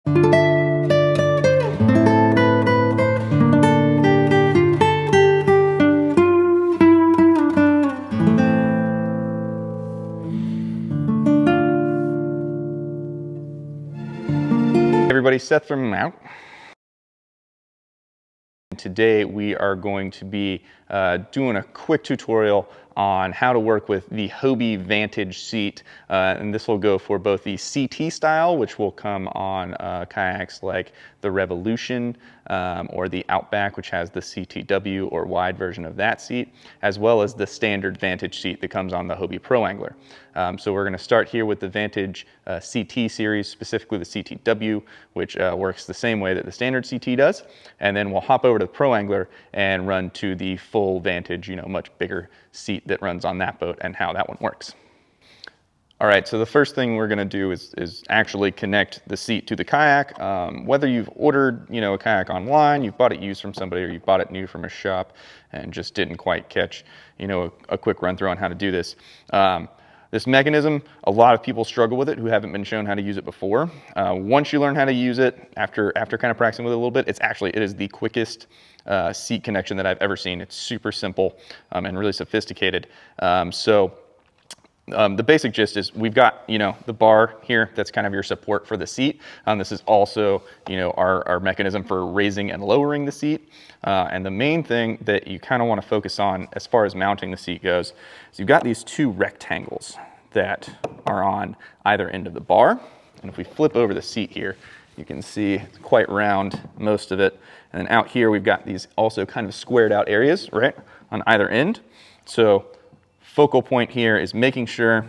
Everybody, Seth from Out. Today we are going to be doing a quick tutorial on how to work with the Hobie Vantage seat, and this will go for both the CT style, which will come on kayaks like the Revolution or the Outback, which has the CTW or wide version of that seat, as well as the standard Vantage seat that comes on the Hobie Pro Angler. So we're going to start here with the Vantage CT series, specifically the CTW, which works the same way that the standard CT does, and then we'll hop over to the Pro Angler and run to the full Vantage, much bigger seat that runs on that boat and how that one works. All right, so the first thing we're gonna do is actually connect the seat to the kayak. Whether you've ordered a kayak online, you've bought it used from somebody, or you bought it new from a shop and just didn't quite catch a quick run through on how to do this. This mechanism, a lot of people struggle with it who haven't been shown how to use it before. Once you learn how to use it, after kind of practicing with it a little bit, it is the quickest seat connection that I've ever seen. It's super simple and really sophisticated. The basic gist is we've got the bar here that's kind of your support for the seat. This is also our mechanism for raising and lowering the seat. And the main thing that you kind of want to focus on as far as mounting the seat goes is you've got these two rectangles that are on either end of the bar. And if we flip over the seat here, you can see it's quite round, most of it. And then out here we've got these also kind of squared out areas, right, on either end. So focal point here is making sure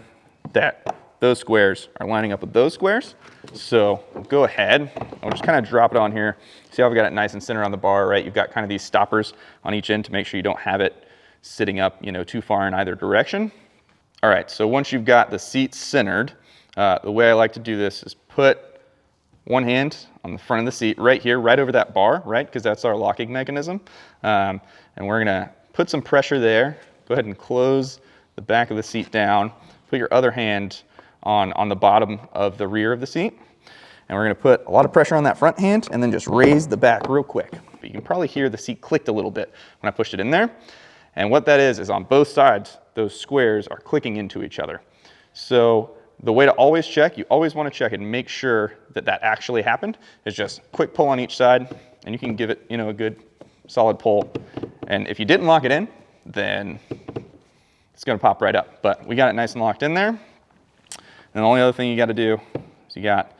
that those squares are lining up with those squares. So we'll go ahead, I'll just kind of drop it on here. See how I've got it nice and centered on the bar, right? You've got kind of these stoppers on each end to make sure you don't have it sitting up, too far in either direction. All right, so once you've got the seat centered, the way I like to do this is put one hand on the front of the seat right here, right over that bar, right? Because that's our locking mechanism. And we're gonna put some pressure there. Go ahead and close the back of the seat down. Put your other hand on the bottom of the rear of the seat. And we're gonna put a lot of pressure on that front hand and then just raise the back real quick. But you can probably hear the seat clicked a little bit when I pushed it in there. And what that is on both sides, those squares are clicking into each other. So the way to always check, you always want to check and make sure that that actually happened, is just quick pull on each side, and you can give it a good solid pull. And if you didn't lock it in, then it's going to pop right up. But we got it nice and locked in there. And the only other thing you got to do is you got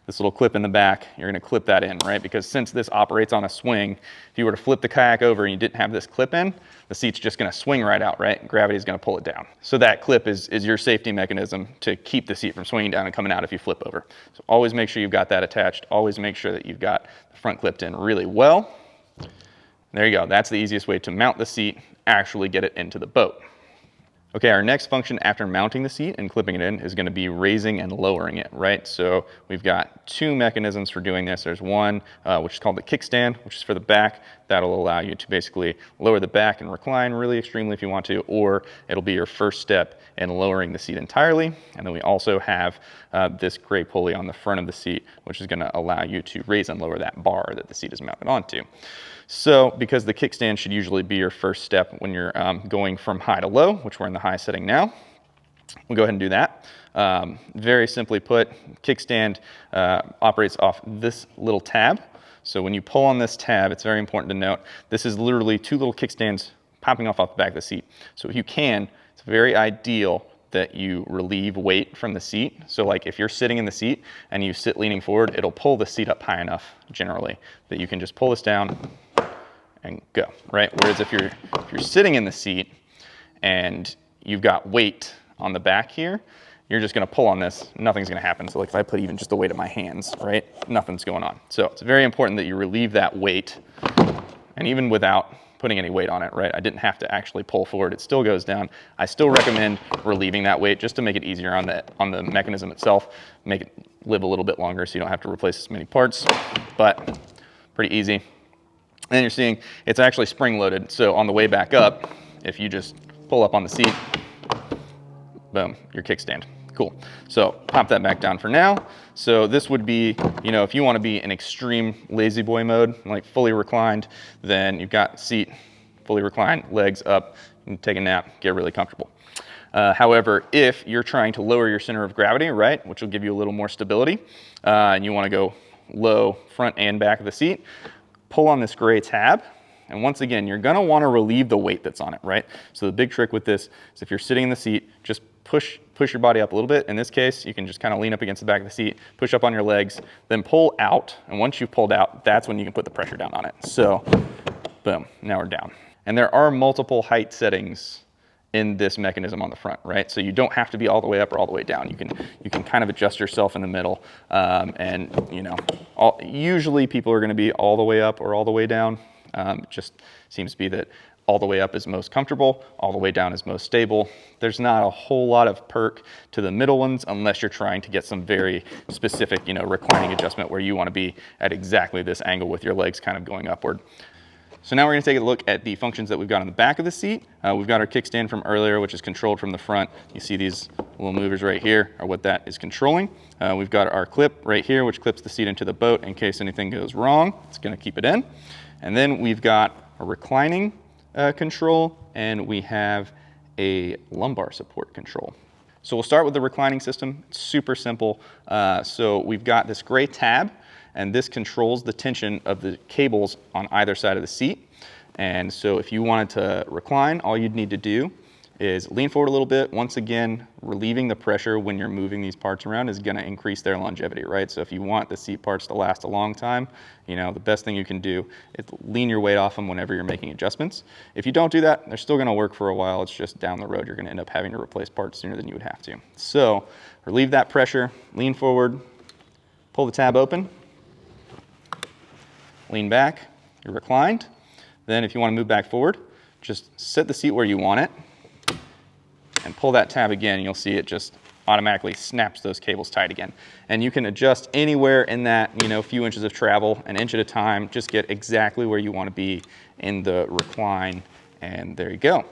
this little clip in the back. You're going to clip that in, right? Because since this operates on a swing, if you were to flip the kayak over and you didn't have this clip in, the seat's just going to swing right out, right? Gravity is going to pull it down. So that clip is your safety mechanism to keep the seat from swinging down and coming out if you flip over. So always make sure you've got that attached. Always make sure that you've got the front clipped in really well. There you go. That's the easiest way to mount the seat, actually get it into the boat. Okay, our next function after mounting the seat and clipping it in is going to be raising and lowering it, right? So we've got two mechanisms for doing this. There's one which is called the kickstand, which is for the back. That'll allow you to basically lower the back and recline really extremely if you want to, or it'll be your first step in lowering the seat entirely. And then we also have this gray pulley on the front of the seat, which is going to allow you to raise and lower that bar that the seat is mounted onto. So because the kickstand should usually be your first step when you're going from high to low, which we're in the high setting now, we'll go ahead and do that. Very simply put, kickstand operates off this little tab. So when you pull on this tab, it's very important to note, this is literally two little kickstands popping off the back of the seat. So if you can, it's very ideal that you relieve weight from the seat. So like if you're sitting in the seat and you sit leaning forward, it'll pull the seat up high enough generally that you can just pull this down and go, right? Whereas if you're sitting in the seat and you've got weight on the back here, you're just gonna pull on this, nothing's gonna happen. So like if I put even just the weight of my hands, right? Nothing's going on. So it's very important that you relieve that weight, and even without putting any weight on it, right? I didn't have to actually pull forward, it still goes down. I still recommend relieving that weight just to make it easier on the mechanism itself, make it live a little bit longer so you don't have to replace as many parts, but pretty easy. And you're seeing it's actually spring loaded. So on the way back up, if you just pull up on the seat, boom, your kickstand. Cool. So pop that back down for now. So this would be, you know, if you want to be in extreme lazy boy mode, like fully reclined, then you've got seat fully reclined, legs up, you can take a nap, get really comfortable. However, if you're trying to lower your center of gravity, right, which will give you a little more stability, and you want to go low front and back of the seat, pull on this gray tab. And once again, you're gonna wanna relieve the weight that's on it, right? So the big trick with this is if you're sitting in the seat, just push your body up a little bit. In this case, you can just kind of lean up against the back of the seat, push up on your legs, then pull out. And once you've pulled out, that's when you can put the pressure down on it. So, boom, now we're down. And there are multiple height settings in this mechanism on the front, right? So you don't have to be all the way up or all the way down. You can kind of adjust yourself in the middle. And you know, usually people are gonna be all the way up or all the way down. It just seems to be that all the way up is most comfortable, all the way down is most stable. There's not a whole lot of perk to the middle ones unless you're trying to get some very specific, you know, reclining adjustment where you want to be at exactly this angle with your legs kind of going upward. So now we're going to take a look at the functions that we've got on the back of the seat. We've got our kickstand from earlier, which is controlled from the front. You see these little movers right here are what that is controlling. We've got our clip right here, which clips the seat into the boat in case anything goes wrong. It's going to keep it in. And then we've got a reclining control, and we have a lumbar support control. So we'll start with the reclining system. It's super simple. So we've got this gray tab, and this controls the tension of the cables on either side of the seat. And so if you wanted to recline, all you'd need to do is lean forward a little bit. Once again, relieving the pressure when you're moving these parts around is gonna increase their longevity, right? So if you want the seat parts to last a long time, you know, the best thing you can do is lean your weight off them whenever you're making adjustments. If you don't do that, they're still gonna work for a while. It's just down the road, you're gonna end up having to replace parts sooner than you would have to. So relieve that pressure, lean forward, pull the tab open, lean back, you're reclined. Then if you wanna move back forward, just set the seat where you want it, and pull that tab again, you'll see it just automatically snaps those cables tight again. And you can adjust anywhere in that, you know, few inches of travel, an inch at a time, just get exactly where you want to be in the recline, and there you go.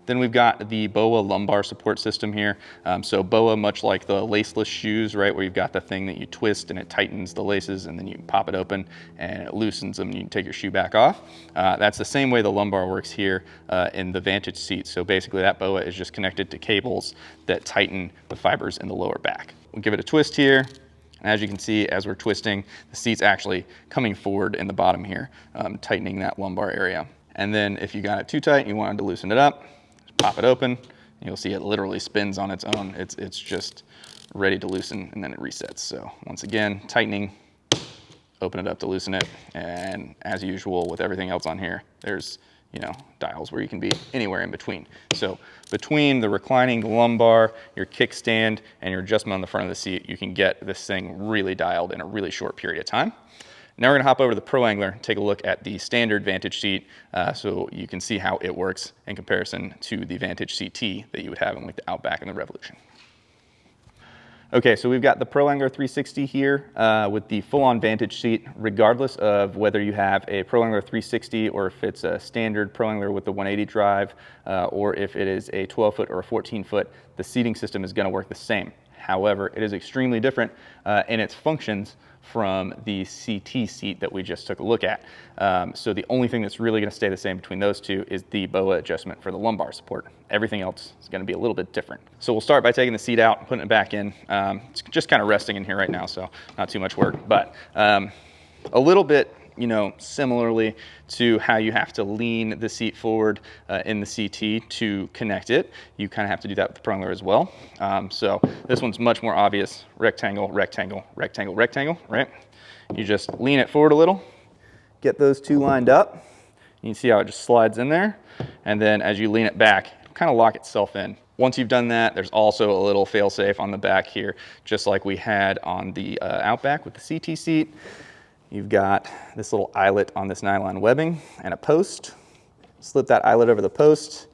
Then we've got the BOA lumbar support system here. So BOA, much like the laceless shoes, right, where you've got the thing that you twist and it tightens the laces and then you pop it open and it loosens them and you can take your shoe back off. That's the same way the lumbar works here in the Vantage seat. So basically that BOA is just connected to cables that tighten the fibers in the lower back. We'll give it a twist here. And as you can see, as we're twisting, the seat's actually coming forward in the bottom here, tightening that lumbar area. And then if you got it too tight and you wanted to loosen it up, pop it open, and you'll see it literally spins on its own. It's just ready to loosen, and then it resets. So once again, tightening, open it up to loosen it, and as usual with everything else on here, there's, you know, dials where you can be anywhere in between. So between the reclining lumbar, your kickstand, and your adjustment on the front of the seat, you can get this thing really dialed in a really short period of time. Now we're gonna hop over to the Pro Angler and take a look at the standard Vantage seat so you can see how it works in comparison to the Vantage CT that you would have in like the Outback and the Revolution. Okay, so we've got the Pro Angler 360 here with the full-on Vantage seat, regardless of whether you have a Pro Angler 360 or if it's a standard Pro Angler with the 180 drive or if it is a 12-foot or a 14-foot, the seating system is gonna work the same. However, it is extremely different in its functions from the CT seat that we just took a look at. So the only thing that's really gonna stay the same between those two is the BOA adjustment for the lumbar support. Everything else is gonna be a little bit different. So we'll start by taking the seat out and putting it back in. It's just kind of resting in here right now, so not too much work, but a little bit, you know, similarly to how you have to lean the seat forward in the CT to connect it, you kind of have to do that with the Pro Angler as well. So this one's much more obvious, rectangle, rectangle, rectangle, rectangle, right? You just lean it forward a little, get those two lined up. You can see how it just slides in there. And then as you lean it back, it'll kind of lock itself in. Once you've done that, there's also a little fail-safe on the back here, just like we had on the Outback with the CT seat. You've got this little eyelet on this nylon webbing and a post. Slip that eyelet over the post,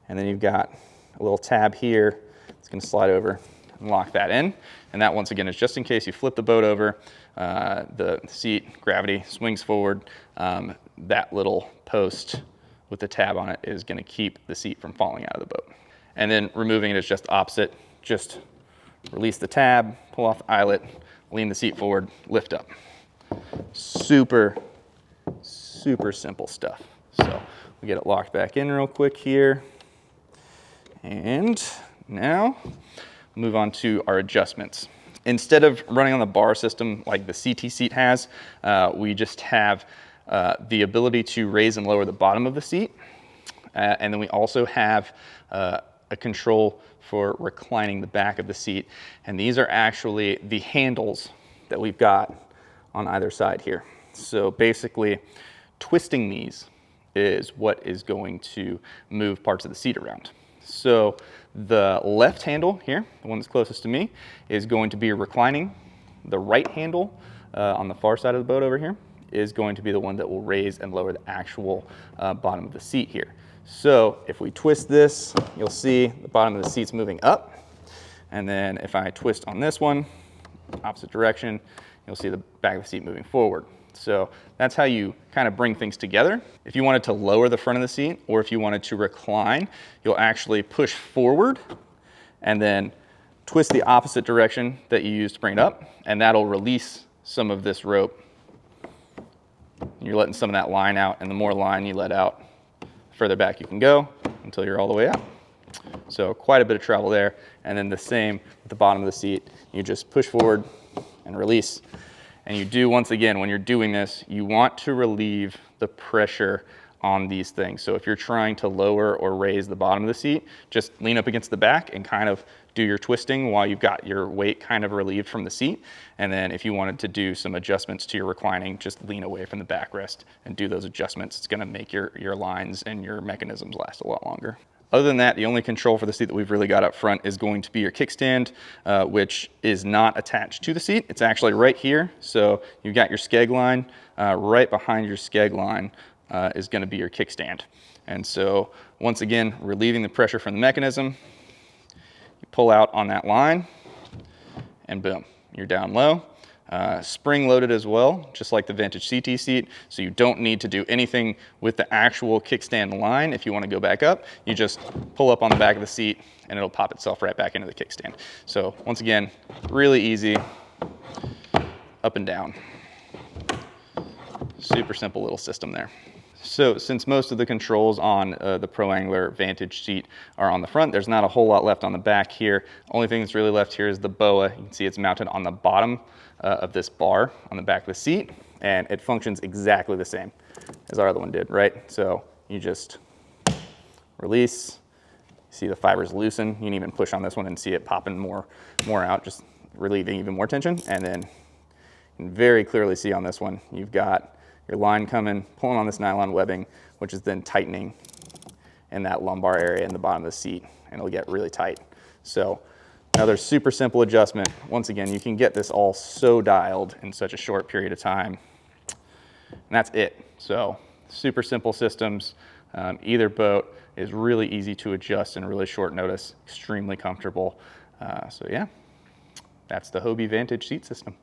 and then you've got a little tab here. It's gonna slide over and lock that in. And that, once again, is just in case you flip the boat over, the seat, gravity swings forward. That little post with the tab on it is gonna keep the seat from falling out of the boat. And then removing it is just opposite. Just release the tab, pull off the eyelet, lean the seat forward, lift up. Super, super simple stuff. So we get it locked back in real quick here. And now move on to our adjustments. Instead of running on the bar system like the CT seat has, we just have the ability to raise and lower the bottom of the seat. And then we also have a control for reclining the back of the seat. And these are actually the handles that we've got on either side here. So basically, twisting these is what is going to move parts of the seat around. So the left handle here, the one that's closest to me, is going to be reclining. The right handle on the far side of the boat over here is going to be the one that will raise and lower the actual bottom of the seat here. So if we twist this, you'll see the bottom of the seat's moving up. And then if I twist on this one, opposite direction, you'll see the back of the seat moving forward. So that's how you kind of bring things together. If you wanted to lower the front of the seat, or if you wanted to recline, you'll actually push forward and then twist the opposite direction that you used to bring it up, and that'll release some of this rope. You're letting some of that line out, and the more line you let out, the further back you can go until you're all the way out. So quite a bit of travel there. And then the same with the bottom of the seat. You just push forward and release. And you do, once again, when you're doing this, you want to relieve the pressure on these things. So if you're trying to lower or raise the bottom of the seat, just lean up against the back and kind of do your twisting while you've got your weight kind of relieved from the seat. And then if you wanted to do some adjustments to your reclining, just lean away from the backrest and do those adjustments. It's gonna make your lines and your mechanisms last a lot longer. Other than that, the only control for the seat that we've really got up front is going to be your kickstand, which is not attached to the seat. It's actually right here. So you've got your skeg line. Right behind your skeg line is going to be your kickstand. And so once again, relieving the pressure from the mechanism, you pull out on that line, and boom, you're down low. Spring loaded as well, just like the Vantage CT seat. So you don't need to do anything with the actual kickstand line. If you want to go back up, you just pull up on the back of the seat and it'll pop itself right back into the kickstand. So once again, really easy, up and down. Super simple little system there. So since most of the controls on the Pro Angler Vantage seat are on the front, there's not a whole lot left on the back here. Only thing that's really left here is the BOA. You can see it's mounted on the bottom of this bar on the back of the seat, and it functions exactly the same as our other one did, right? So you just release, see the fibers loosen. You can even push on this one and see it popping more out, just relieving even more tension. And then you can very clearly see on this one, you've got your line coming, pulling on this nylon webbing, which is then tightening in that lumbar area in the bottom of the seat, and it'll get really tight. So another super simple adjustment. Once again, you can get this all so dialed in such a short period of time, and that's it. So super simple systems. Either boat is really easy to adjust in really short notice, extremely comfortable. So yeah, that's the Hobie Vantage seat system.